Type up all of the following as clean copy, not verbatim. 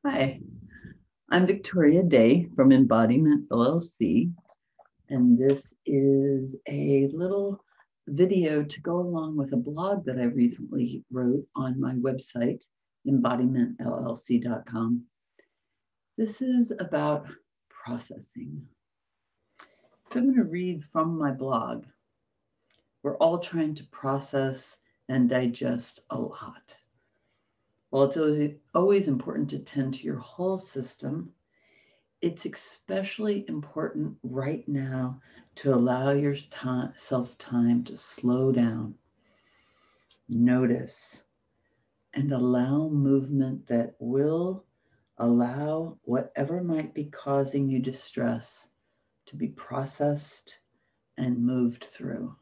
Hi, I'm Victoria Day from Embodiment LLC, and this is a little video to go along with a blog that I recently wrote on my website, embodimentllc.com. This is about processing. So I'm going to read from my blog. We're all trying to process and digest a lot. While it's always important to tend to your whole system, it's especially important right now to allow yourself time to slow down, notice, and allow movement that will allow whatever might be causing you distress to be processed and moved through.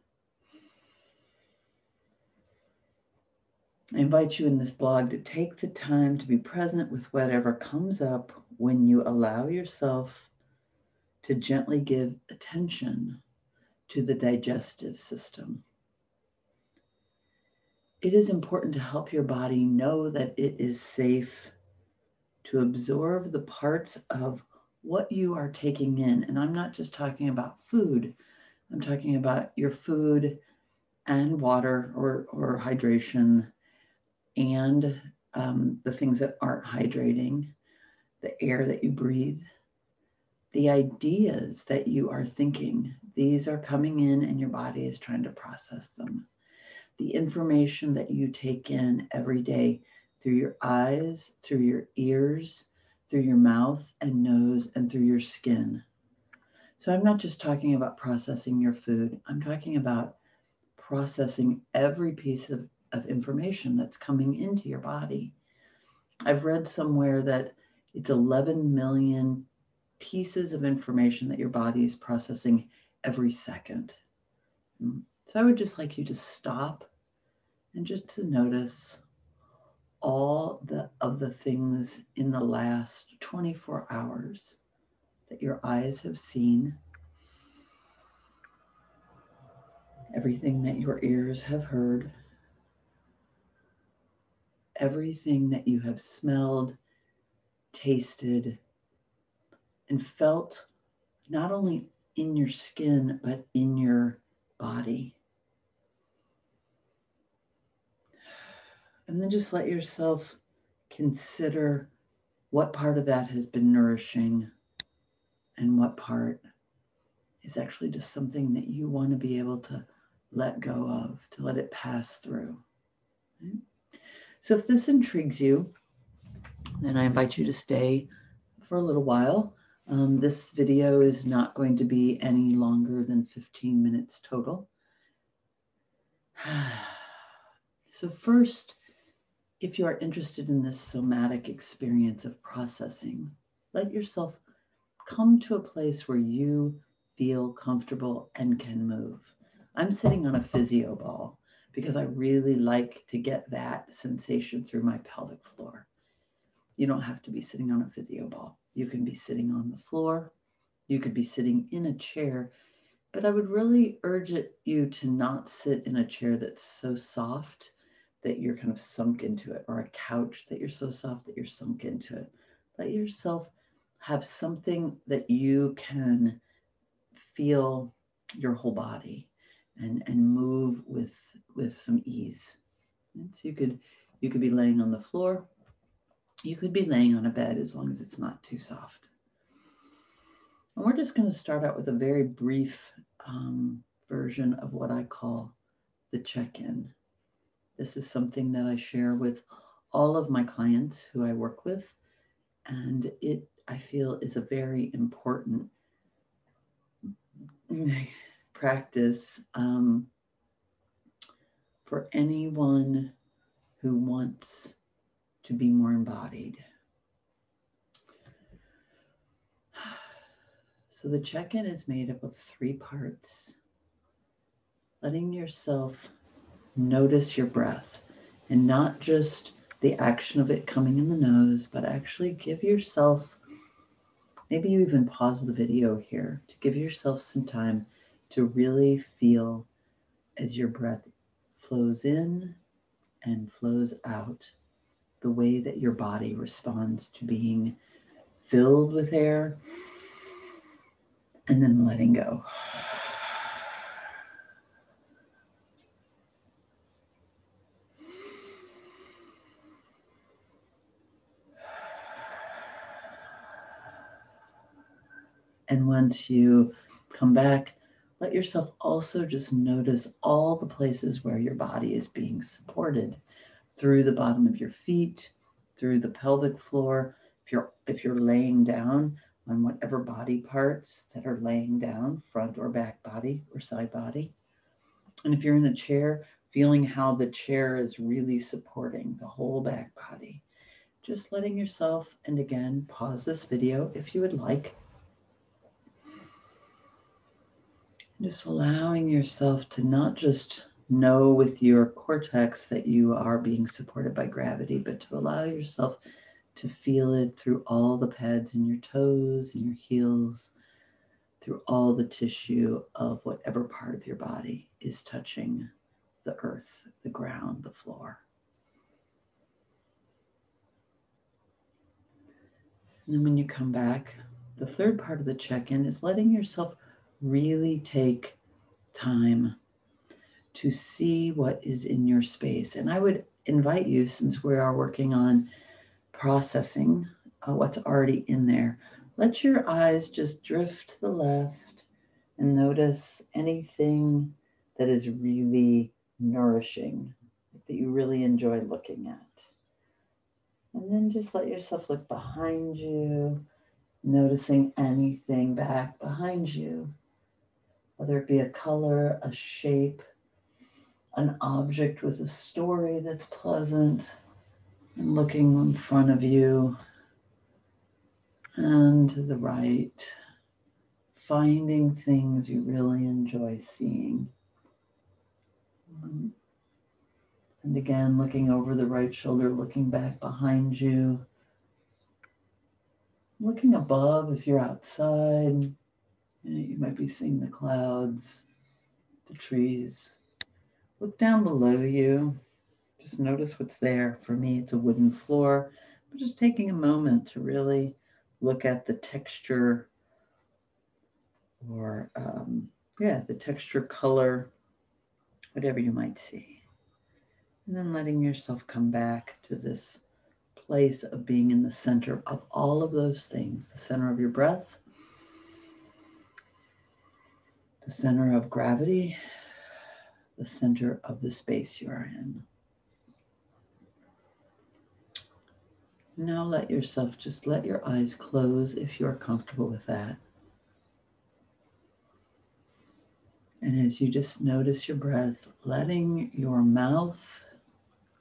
I invite you in this blog to take the time to be present with whatever comes up when you allow yourself to gently give attention to the digestive system. It is important to help your body know that it is safe to absorb the parts of what you are taking in. And I'm not just talking about food, I'm talking about your food and water or hydration and the things that aren't hydrating, the air that you breathe, the ideas that you are thinking. These are coming in and your body is trying to process them. The information that you take in every day through your eyes, through your ears, through your mouth and nose, and through your skin. So I'm not just talking about processing your food, I'm talking about processing every piece of information that's coming into your body. I've read somewhere that it's 11 million pieces of information that your body is processing every second. So I would just like you to stop and just to notice all of the things in the last 24 hours that your eyes have seen, everything that your ears have heard, everything that you have smelled, tasted, and felt, not only in your skin, but in your body. And then just let yourself consider what part of that has been nourishing and what part is actually just something that you want to be able to let go of, to let it pass through. Okay? So if this intrigues you, then I invite you to stay for a little while. This video is not going to be any longer than 15 minutes total. So first, if you are interested in this somatic experience of processing, let yourself come to a place where you feel comfortable and can move. I'm sitting on a physio ball because I really like to get that sensation through my pelvic floor. You don't have to be sitting on a physio ball. You can be sitting on the floor. You could be sitting in a chair, but I would really urge you to not sit in a chair that's so soft that you're kind of sunk into it, or a couch that you're so soft that you're sunk into it. Let yourself have something that you can feel your whole body and move with some ease. And so you could be laying on the floor. You could be laying on a bed as long as it's not too soft. And we're just going to start out with a very brief version of what I call the check-in. This is something that I share with all of my clients who I work with, and it, I feel, is a very important practice for anyone who wants to be more embodied. So the check-in is made up of 3 parts. Letting yourself notice your breath, and not just the action of it coming in the nose, but actually give yourself, maybe you even pause the video here to give yourself some time to really feel as your breath flows in and flows out, the way that your body responds to being filled with air, and then letting go. And once you come back, let yourself also just notice all the places where your body is being supported through the bottom of your feet, through the pelvic floor. If you're laying down on whatever body parts that are laying down, front or back body or side body. And if you're in a chair, feeling how the chair is really supporting the whole back body. Just letting yourself, and again, pause this video if you would like. Just allowing yourself to not just know with your cortex that you are being supported by gravity, but to allow yourself to feel it through all the pads in your toes and your heels, through all the tissue of whatever part of your body is touching the earth, the ground, the floor. And then when you come back, the third part of the check-in is letting yourself really take time to see what is in your space. And I would invite you, since we are working on processing what's already in there, let your eyes just drift to the left and notice anything that is really nourishing, that you really enjoy looking at. And then just let yourself look behind you, noticing anything back behind you, whether it be a color, a shape, an object with a story that's pleasant, and looking in front of you and to the right, finding things you really enjoy seeing. And again, looking over the right shoulder, looking back behind you, looking above if you're outside. You might be seeing the clouds, the trees. Look down below you. Just notice what's there. For me, it's a wooden floor, but just taking a moment to really look at the texture or, the texture, color, whatever you might see. And then letting yourself come back to this place of being in the center of all of those things, the center of your breath, the center of gravity, the center of the space you are in. Now let yourself just let your eyes close if you're comfortable with that. And as you just notice your breath, letting your mouth,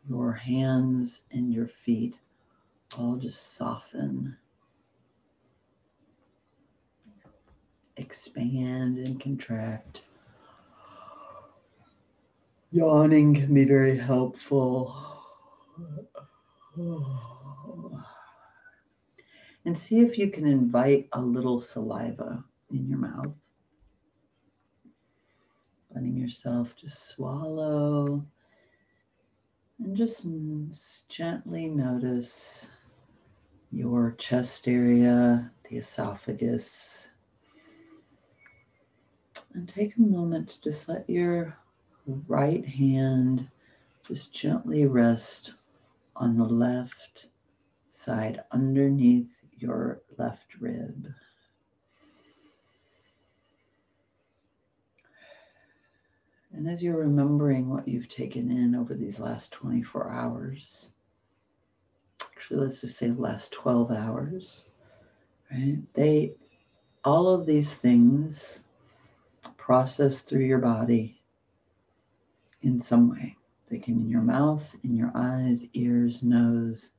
your hands, and your feet all just soften, expand and contract. Yawning can be very helpful. And see if you can invite a little saliva in your mouth. Letting yourself just swallow and just gently notice your chest area, the esophagus. And take a moment to just let your right hand just gently rest on the left side underneath your left rib. And as you're remembering what you've taken in over these last 24 hours, actually let's just say the last 12 hours, right? All of these things process through your body in some way. They came in your mouth, in your eyes, ears, nose,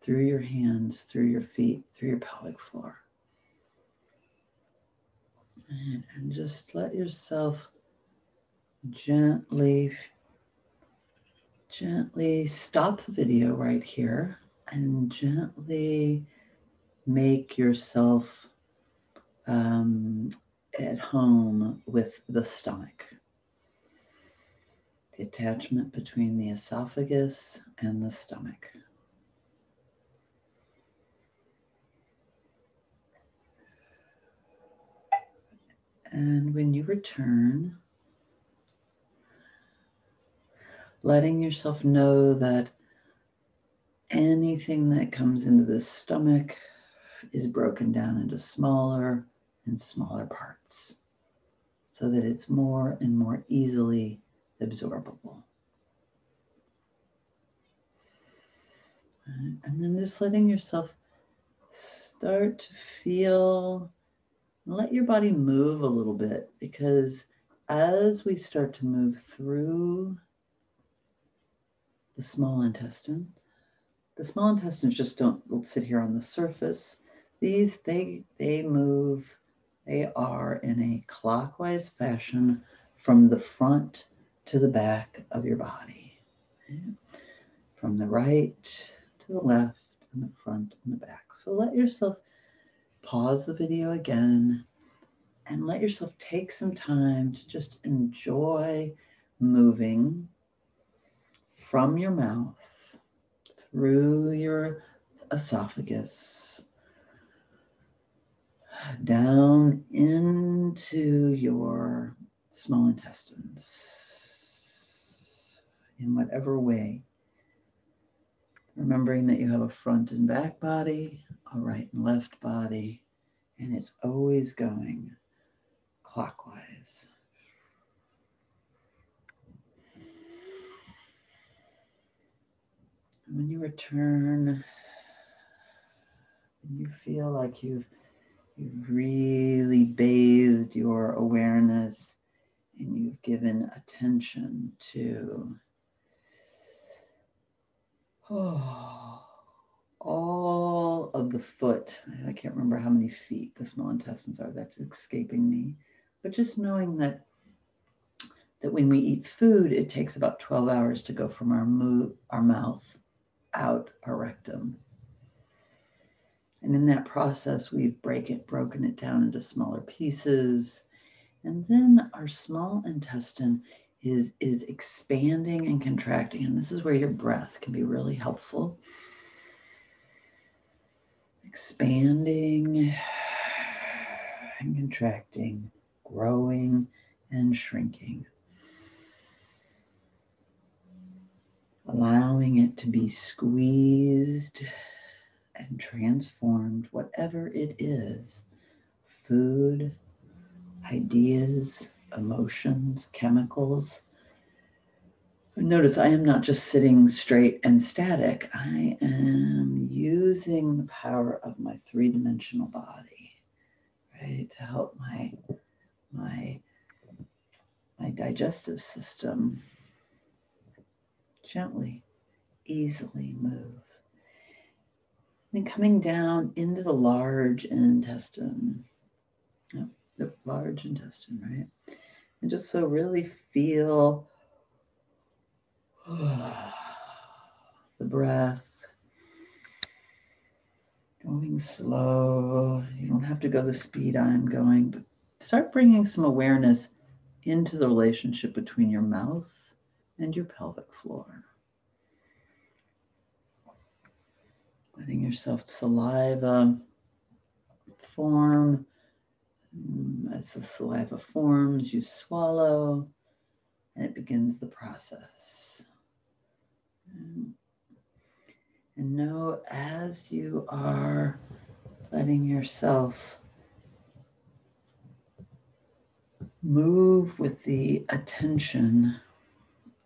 through your hands, through your feet, through your pelvic floor. And just let yourself gently stop the video right here and gently make yourself at home with the stomach. The attachment between the esophagus and the stomach. And when you return, letting yourself know that anything that comes into the stomach is broken down into smaller and smaller parts so that it's more and more easily absorbable. And then just letting yourself start to feel, let your body move a little bit, because as we start to move through the small intestines just don't sit here on the surface. These, they move, they are in a clockwise fashion from the front to the back of your body. From the right to the left and the front and the back. So let yourself pause the video again and let yourself take some time to just enjoy moving from your mouth through your esophagus, down into your small intestines, in whatever way. Remembering that you have a front and back body, a right and left body, and it's always going clockwise. And when you return, you feel like you've really bathed your awareness and you've given attention to all of the foot. I can't remember how many feet the small intestines are. That's escaping me. But just knowing that when we eat food, it takes about 12 hours to go from our mouth out our rectum. And in that process, we've broken it down into smaller pieces. And then our small intestine is expanding and contracting. And this is where your breath can be really helpful. Expanding and contracting, growing and shrinking. Allowing it to be squeezed and transformed, whatever it is, food, ideas, emotions, chemicals. Notice I am not just sitting straight and static. I am using the power of my three-dimensional body, right, to help my digestive system gently, easily move. Then coming down into the large intestine. Yep, the large intestine, right? And just so really feel the breath going slow. You don't have to go the speed I'm going, but start bringing some awareness into the relationship between your mouth and your pelvic floor. Letting yourself saliva form. As the saliva forms, you swallow, and it begins the process. And know as you are letting yourself move with the attention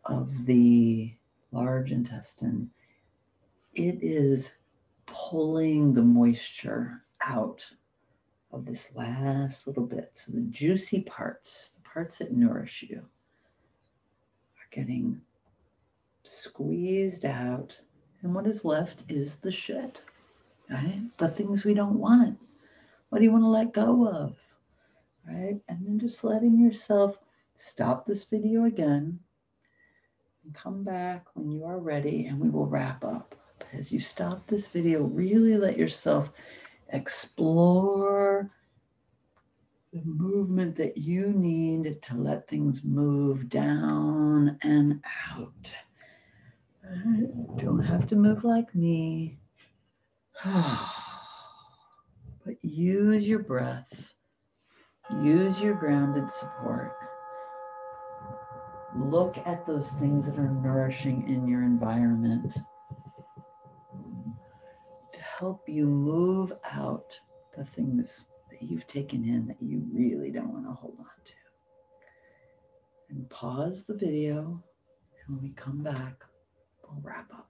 of the large intestine, it is pulling the moisture out of this last little bit. So the juicy parts, the parts that nourish you, are getting squeezed out. And what is left is the shit, right? The things we don't want. What do you want to let go of, right? And then just letting yourself stop this video again and come back when you are ready, and we will wrap up. As you stop this video, really let yourself explore the movement that you need to let things move down and out. Don't have to move like me. But use your breath Use your grounded support. Look at those things that are nourishing in your environment to help you move out the things that you've taken in that you really don't want to hold on to. And pause the video, and when we come back, we'll wrap up.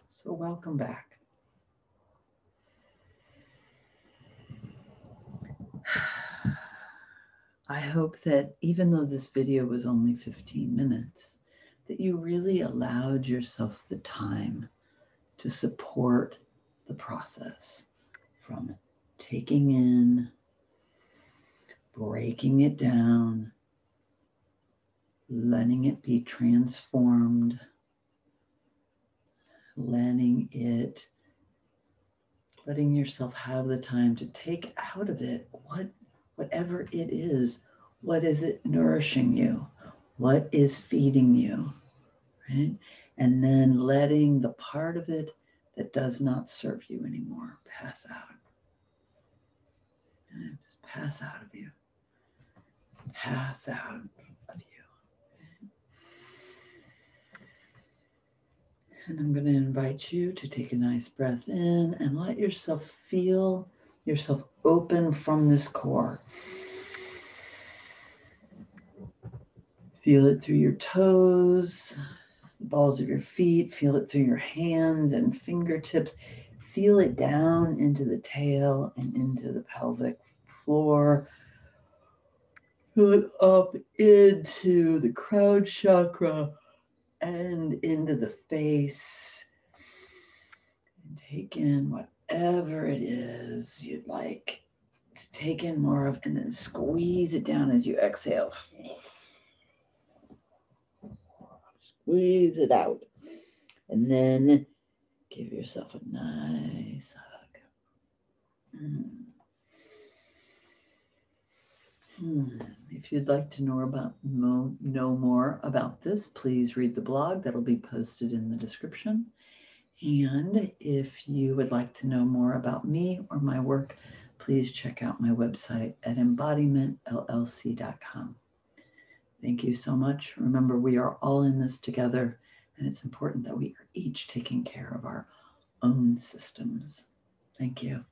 So welcome back. I hope that even though this video was only 15 minutes, that you really allowed yourself the time to support the process from taking in, breaking it down, letting it be transformed, letting yourself have the time to take out of it whatever it is. What is it nourishing you? What is feeding you? Right? And then letting the part of it that does not serve you anymore pass out. And just pass out of you. Pass out of you. And I'm going to invite you to take a nice breath in and let yourself feel yourself open from this core. Feel it through your toes, the balls of your feet. Feel it through your hands and fingertips. Feel it down into the tail and into the pelvic floor. Feel it up into the crown chakra and into the face. And take in whatever it is you'd like to take in more of, and then squeeze it down as you exhale. Squeeze it out. And then give yourself a nice hug. If you'd like to know more about this, please read the blog that'll be posted in the description. And if you would like to know more about me or my work, please check out my website at embodimentllc.com. Thank you so much. Remember, we are all in this together, and it's important that we are each taking care of our own systems. Thank you.